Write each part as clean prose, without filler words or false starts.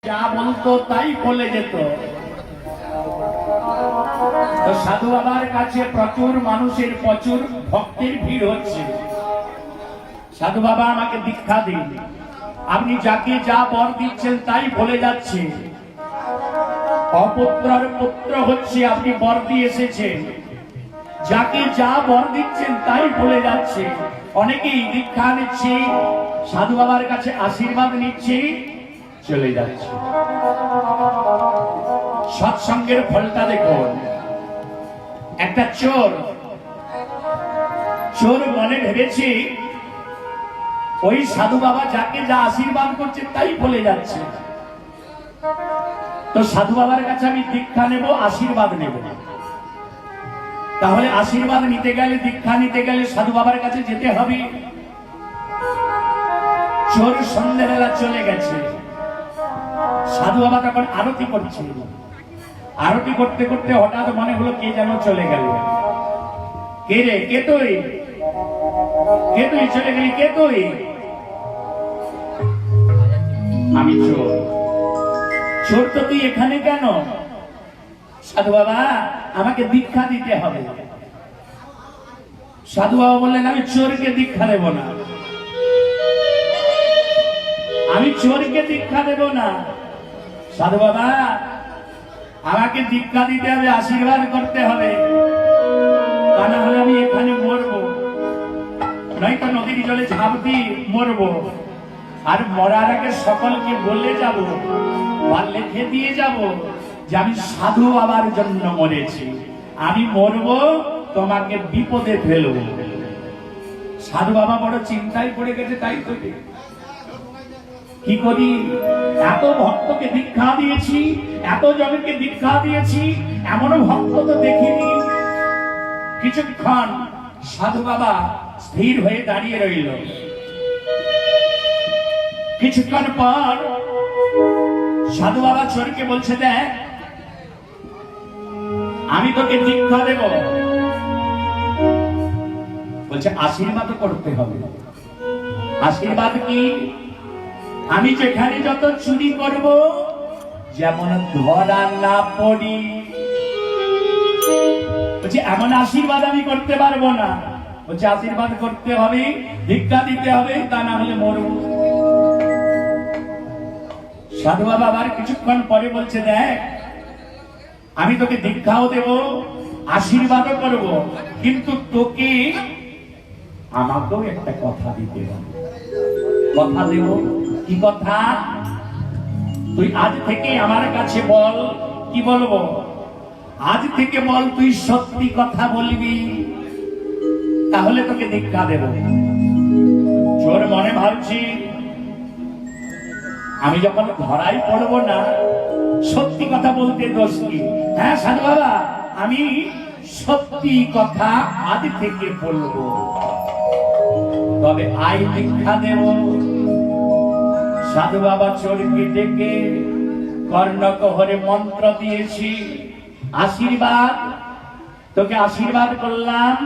যা বলতো তাই বলে যেত। তো সাধু বাবার কাছে প্রচুর মানুষের প্রচুর ভক্তের ভিড় হচ্ছে। সাধু বাবা আমাকে দীক্ষা দিন, আপনি যাকে যা বর দিচ্ছেন তাই বলে যাচ্ছে। অপুত্রের পুত্র হচ্ছে, আপনি বর দিয়ে এসেছেন, যাকে যা বর দিচ্ছেন তাই বলে যাচ্ছে। অনেকেই দীক্ষা নিচ্ছে, সাধু বাবার কাছে আশীর্বাদ নিচ্ছে, চলে যাচ্ছে। সৎসঙ্গের ফলটা দেখুন। একটা চোর মনে ভেবেছি ওই সাধু বাবা যাকে যা আশীর্বাদ করছে তাই বলে যাচ্ছে। তো সাধু বাবার কাছে আমি দীক্ষা নেব, আশীর্বাদ নেব। তাহলে আশীর্বাদ নিতে গেলে, দীক্ষা নিতে গেলে সাধু বাবার কাছে যেতে হবে। চোর সন্ধ্যেবেলা চলে গেছে। সাধু বাবা তখন আরতি করছে। আরতি করতে করতে হঠাৎ মনে হলো কে যেন চলে গেল। কে রে? কে তুই? কে তুই চলে গেলি? কে তুই? আমি চোর। চোর তো তুই এখানে কেন? সাধু বাবা আমাকে দীক্ষা দিতে হবে। সাধু বাবা বললেন আমি চোরকে দীক্ষা দেব না, আমি চোরকে দীক্ষা দেব না। সাধু বাবা আমাকে দীক্ষা দিতে হবে, আশীর্বাদ করতে হবে, তা না হলে আমি এখানে মরবো, নয়তো নদীর জলে ঝাঁপ দিয়ে মরবো। আর মরার আগে সকলকে বলে যাব বা লিখে দিয়ে যাব যে আমি সাধু বাবার জন্য মরেছি, আমি মরবো, তোমাকে বিপদে ফেলবো। সাধু বাবা বড় চিন্তায় পড়ে গেছে। তাই তো কি করি? এত ভক্তকে দীক্ষা দিয়েছি, এত জনকে দীক্ষা দিয়েছি, এমন ভক্ত তো দেখিনি। কিছুক্ষণ সাধু বাবা স্থির হয়ে দাঁড়িয়ে রইল। কিছুক্ষণ পর সাধু বাবা চোরকে বলছে, দেখ আমি তোকে দীক্ষা দেব। বলছে আশীর্বাদ করতে হবে। আশীর্বাদ কি? আমি যেখানে যত চুরি করব যেমন ধরা না পড়ি। বলছে এমন আশীর্বাদ আমি করতে পারবো না। বলছে আশীর্বাদ করতে হবে, দীক্ষা দিতে হবে, তা না হলে মরব। সাধু বাবা আবার কিছুক্ষণ পরে বলছে, দেখ আমি তোকে দীক্ষাও দেব, আশীর্বাদও করব, কিন্তু তোকে আমাকেও একটা কথা দিতে হবে। কথা দেব। কি কথা? তুই আজ থেকে আমার কাছে বল। কি বলবো? আজ থেকে বল তুই সত্যি কথা বলবি, তাহলে তোকে দীক্ষা দেব। চোর মনে ভাবছি আমি যখন ধরাই পড়বো না, সত্যি কথা বলতে দোষ কি? হ্যাঁ সাধু বাবা আমি সত্যি কথা আজ থেকে বলবো, তবে আই দীক্ষা দেব। সাধু বাবা চোরকে ডেকে কর্ণকহরে মন্ত্র দিয়েছি, আশীর্বাদ, তোকে আশীর্বাদ করলাম,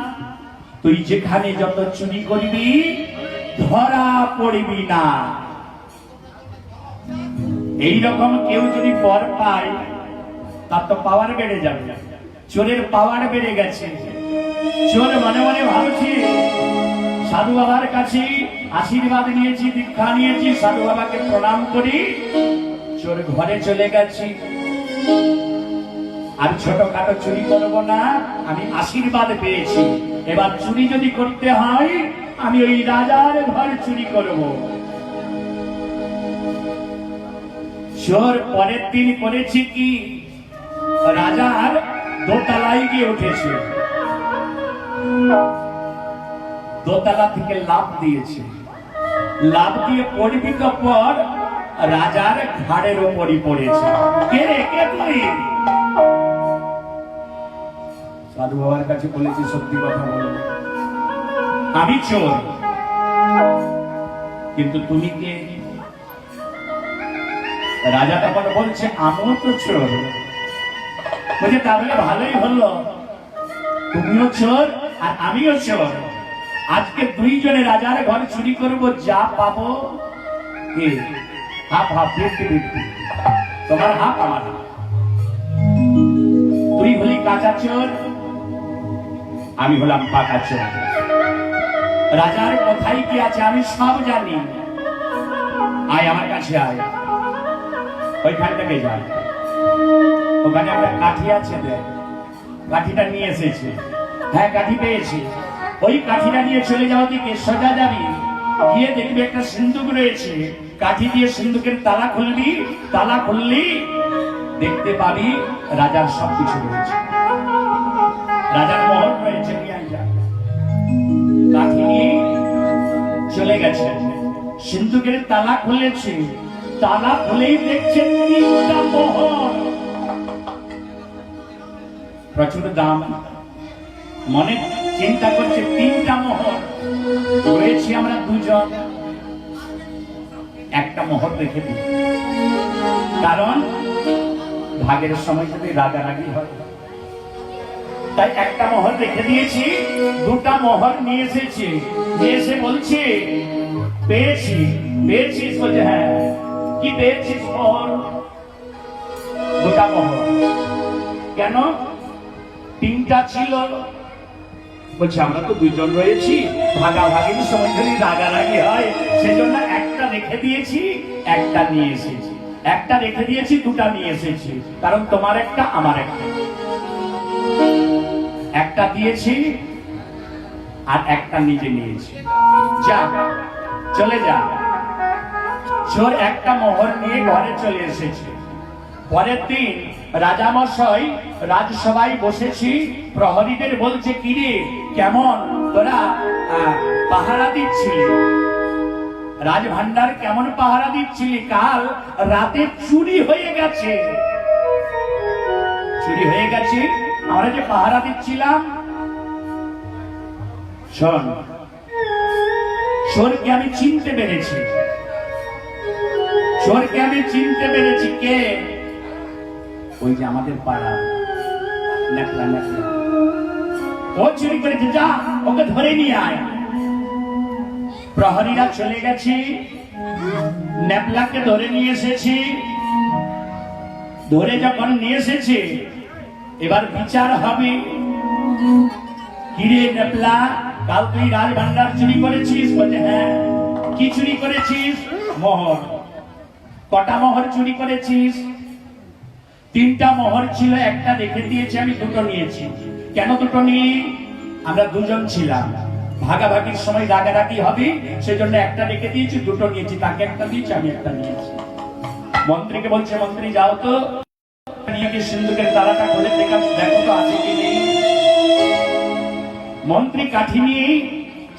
তুই যেখানে যত চুরি করবি ধরা পড়বি না। এইরকম কেউ যদি বর পায় তার তো পাওয়ার বেড়ে যাবে। চোরের পাওয়ার বেড়ে গেছে। চোর মনে মনে ভাবছি সাধু বাবার কাছে আশীর্বাদ নিয়েছি, দীক্ষা নিয়েছি, সাধু বাবাকে প্রণাম করি, চোর ঘরে চলে গেছি। আর ছোটখাটো চুরি করবো না, আমি আশীর্বাদ পেয়েছি। এবার চুরি যদি করতে হয় আমি ওই রাজার ঘর চুরি করব। চোর পরের দিন করেছি কি, রাজার দোতলায় গিয়ে উঠেছে, দোতলা থেকে লাফ দিয়েছে। লাফ দিয়ে পড়বি তো পর রাজার ঘাড়ের ওপরই পড়েছে। কে রে? কে তুই? সাধু বাবার কাছে বলেছি সত্যি কথা বলো, আমি চোর, কিন্তু তুমি কে? রাজা তখন বলছে আমিও তো চোর। বলছে তাহলে ভালোই হলো, তুমিও চোর আর আমিও চোর। আজকে দুইজনে রাজার ঘর চুরি করবো, যা পাবো হাফ হাফ 50-50। তোমার হাত আমার হাত। তুই হলি কাঁচা চোর, আমি হলাম পাকা চোর। রাজার কোথায় কি আছে আমি সব জানি। আয় আমার কাছে আয়, ওইখান থেকে যাই। ওখানে একটা কাঠি আছে, দেখ কাঠিটা নিয়ে এসেছি। হ্যাঁ কাঠি পেয়েছি। ওই কাঠিটা নিয়ে চলে যাওয়া দিকে সোজা যাবি, গিয়ে দেখবি একটা সিন্ধুক রয়েছে। কাঠি দিয়ে সিন্ধুকের তালা খুলবি, তালা খুললি দেখতে পাবি রাজার সবকিছু রয়েছে, রাজার মহল রয়েছে। কাঠি নিয়ে চলে গেছে, সিন্ধুকের তালা খুলেছে। তালা খুলেই দেখছে 3টা মোহর, প্রচুর দাম। মনে চিন্তা করছে 3টা মোহর রয়েছে, আমরা দুজন, একটা মোহর রেখে দিই। কারণ ভাগের সময় যদি রাগারাগি হয়, তাই একটা মোহর রেখে দিয়েছি। 2টা মোহর নিয়ে এসেছি। নিয়ে এসে বলছে পেয়েছি। পেয়েছিস? বলছে হ্যাঁ। কি পেয়েছিস? মোহর। 2টা মোহর। কেন? 3টা ছিল। বলছে আমরা তো দুজন রয়েছি, ভাগাভাগির সময় যদি রাগারাগি হয় সেজন্য একটা রেখে দিয়েছি, একটা নিয়ে এসেছি। একটা রেখে দিয়েছি, 2টা নিয়ে এসেছি। কারণ তোমার একটা আমার একটা, একটা দিয়েছি আর একটা নিজে নিয়েছি। যা চলে যা। চোর একটা মোহর নিয়ে ঘরে চলে এসেছে। পরের দিন রাজামশাই রাজসভায় বসেছি, প্রহরীদের বলছে কিরে কেমন তোরা পাহারা দিচ্ছিলি, রাজভান্ডার কেমন পাহারা দিচ্ছিলি? কাল রাতে চুরি হয়ে গেছে। চুরি হয়ে গেছে, আমরা যে পাহারা দিচ্ছিলাম। শোন, চোরকে আমি চিনতে পেরেছি। চোরকে আমি চিনতে পেরেছি। কে? ওই যে আমাদের পাড়া নেকলা নেকলা, ও চুরি করেছে। যা ওকে ধরে নিয়ে আয়। প্রহরীরা চলে গেছে, নেপলাকে ধরে নিয়ে এসেছি। ধরে যখন নিয়ে এসেছে, এবার বিচার হবে। কিরে নেপলা, কাল তুই রাজভান্ডার চুরি করেছিস? বলছে হ্যাঁ। কি চুরি করেছিস? মোহর। কটা মোহর চুরি করেছিস? 3টা মোহর ছিল, একটা রেখে দিয়েছি, আমি 2টো নিয়েছি। কেন 2টো নিলি? আমরা দুজন ছিলাম, ভাগাভাগির সময় রাগারাগি হবে সেজন্য একটা রেখে দিয়েছি, 2টো নিয়েছি। তাকে একটা দিয়েছি, আমি একটা নিয়েছি। মন্ত্রীকে বলছে মন্ত্রী যাও তো, নিয়ে গিয়ে সিন্ধুকের তালাটা খুলে দেখো তো আছে কি নেই। মন্ত্রী কাঠি নিয়ে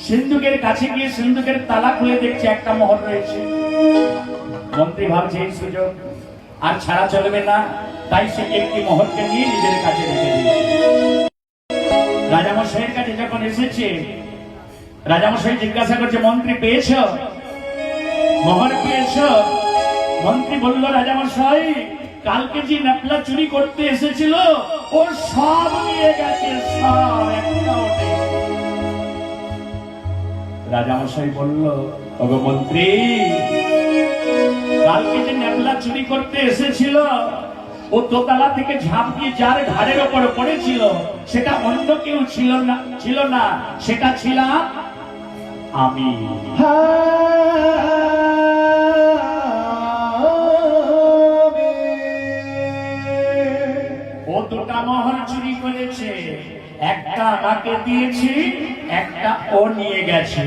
সিন্ধুকের কাছে গিয়ে সিন্ধুকের তালা খুলে দেখছে একটা মোহর রয়েছে। মন্ত্রী ভাবছে এই সুযোগ আর ছাড়া চলবে না, তাই সে একটি মোহরকে নিয়ে নিজের কাছে রেখে দিয়েছে। রাজামশাইয়ের কাছে যখন এসেছে, রাজামশাই জিজ্ঞাসা করছে মন্ত্রী পেয়েছ মোহর? পেয়েছ? মন্ত্রী বলল রাজামশাই কালকে যে নেপলা চুরি করতে এসেছিল ও সব নিয়ে গেছে, সব একটাও নেই। রাজামশাই বলল ওগো মন্ত্রী, কালকে যে নেপলা চুরি করতে এসেছিল ও দোতলা থেকে ঝাঁপ দিয়ে যার ঘাড়ের ওপর পড়েছিল সেটা অন্য কেউ ছিল না, সেটা ছিলাম আমি। ও 2টা মোহর চুরি করেছে, একটা আমাকে দিয়েছি, একটা ও নিয়ে গেছে।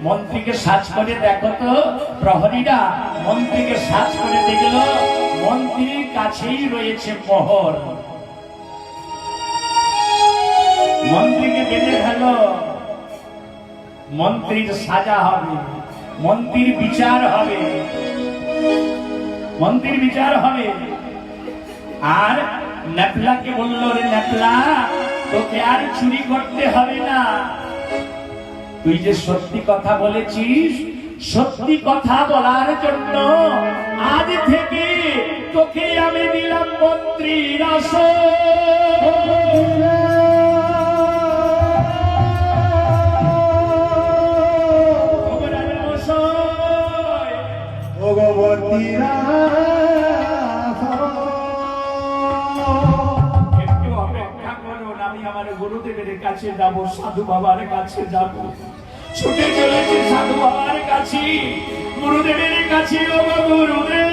মন্ত্রীকে সার্চ করে দেখো তো। প্রহরীরা মন্ত্রীকে সার্চ করে দেখলো মন্ত্রীর কাছেই রয়েছে মোহর। মন্ত্রীকে বেঁধে ফেল, মন্ত্রীর সাজা হবে, মন্ত্রীর বিচার হবে, মন্ত্রীর বিচার হবে। আর নেপলাকে বলল রে নেপলা, তোকে আর চুরি করতে হবে না, তুই যে সত্যি কথা বলেছিস, সত্যি কথা বলার জন্য আজ থেকে তোকে আমি দিলাম মন্ত্রীর আসন। ভগবতীরা কাছে যাব, সাধু বাবার কাছে যাব। ছুটে চলেছি সাধু বাবার কাছে, গুরুদেবের কাছে। ও গুরুদেব,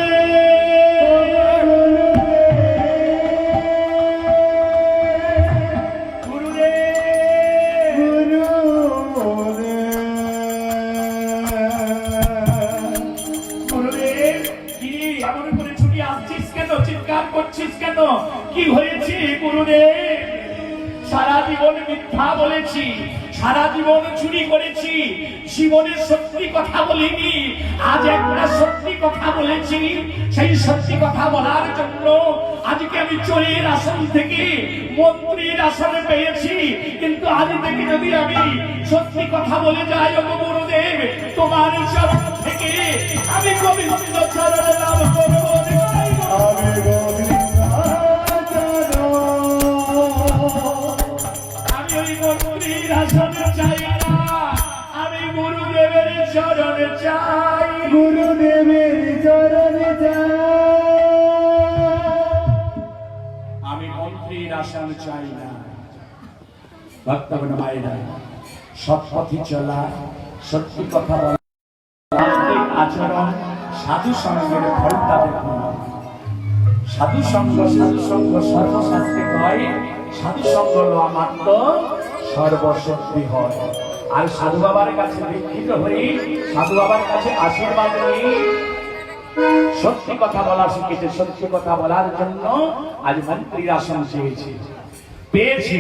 চিৎকার করছিস কেন? কি হয়েছে গুরুদেব? সারা জীবন মিথ্যা বলেছি, সারা জীবন চুরি করেছি, জীবনের সত্যি কথা বলিনি। আজ একটা সত্যি কথা বলেছি, সেই সত্যি কথা বলার জন্য আজকে আমি চোরের আসন থেকে মন্ত্রীর আসনে পেয়েছি। কিন্তু আজ থেকে যদি আমি সত্যি কথা বলে যাই, ও গুরুদেব, তোমার চরণ থেকে আমি গোবিন্দ চরণ লাভ করবো। আমি ওই মন্ত্রীর আসনে চাই না, আমি গুরুদেবের চরণে চাই, গুরুদেবের চরণে চাই। আমি মন্ত্রীর আসন চাই না। ভক্তগণ মায়েরা, সৎপথে চলা, সত্যি কথা বলা, আচরণ, সাধু সঙ্গের ফলটা দেখুন। সাধু সঙ্গ সর্বশাস্ত্রে হয়, সাধু সঙ্গ লওয়া মাত্র সর্বশক্তি হয়। আর সাধু বাবার কাছে দীক্ষিত হয়ে, সাধু বাবার কাছে আশীর্বাদ নিয়ে সত্যি কথা বলা শিখেছে। সত্যি কথা বলার জন্য আজ মন্ত্রীর আসন চেয়েছে, পেয়েছে।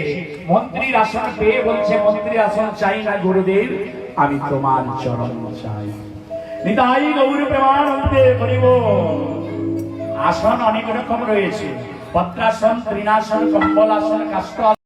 মন্ত্রীর আসন পেয়ে বলছে, মন্ত্রীর আসন চাই না গুরুদেব, আমি তোমার চরণ চাই। নিতাই গৌর প্রেমানন্দে হরিব। আসন অনেক রকম রয়েছে, পত্রাসন, তৃণাসন, কম্বল আসন, কাষ্ঠ